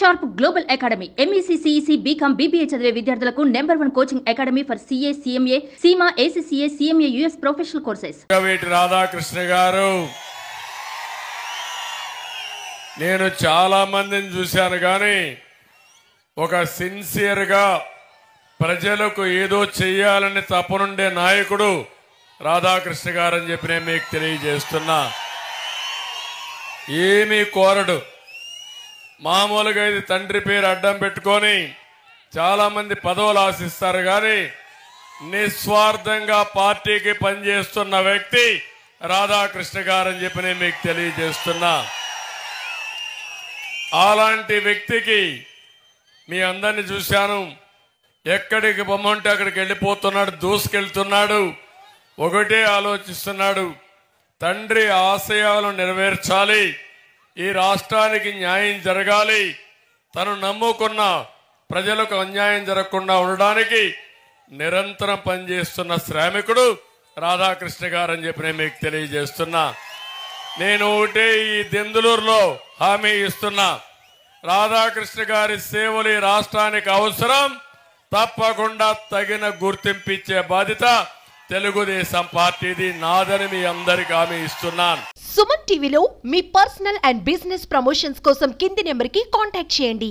Sharp global academy MEC CEC BCom BBA చదివే విద్యార్థులకు #1 coaching academy for CA CMA CIMA ACCA CMA US professional courses. Radhakrishna గారు నేను చాలా మందిని చూశాను కానీ ఒక సిన్సియర్ గా ప్రజలకు ఏదో చేయాలని తపనుండే నాయకుడు రాధాకృష్ణ గారు అని చెప్పి నేను మీకు తెలియజేస్తున్నా. ఏమీ కోరడు. మామూలుగా ఇది తండ్రి పేరు అడ్డం పెట్టుకొని చాలా మంది పదవులు ఆశిస్తారు కానీ నిస్వార్థంగా పార్టీకి పనిచేస్తున్న వ్యక్తి రాధాకృష్ణ గారు అని చెప్పి నేను మీకు తెలియజేస్తున్నా. అలాంటి వ్యక్తికి మీ అందరిని చూశాను. ఎక్కడికి బొమ్మంటే అక్కడికి వెళ్ళిపోతున్నాడు, దూసుకెళ్తున్నాడు. ఒకటే ఆలోచిస్తున్నాడు, తండ్రి ఆశయాలను నెరవేర్చాలి, ఈ రాష్ట్రానికి న్యాయం జరగాలి, తను నమ్ముకున్న ప్రజలకు అన్యాయం జరగకుండా ఉండడానికి నిరంతరం పనిచేస్తున్న శ్రామికుడు రాధాకృష్ణ గారు అని చెప్పి నేను మీకు తెలియజేస్తున్నా. నేను ఒకటే ఈ దెందులూరులో హామీ ఇస్తున్నా, రాధాకృష్ణ గారి సేవలు ఈ రాష్ట్రానికి అవసరం. తప్పకుండా తగిన గుర్తింపు ఇచ్చే బాధ్యత తెలుగుదేశం పార్టీది, నాదని మీ అందరికి హామీ ఇస్తున్నాను. సుమన్ టీవీలో మీ పర్సనల్ అండ్ బిజినెస్ ప్రమోషన్స్ కోసం కింది నెంబర్కి కాంటాక్ట్ చేయండి.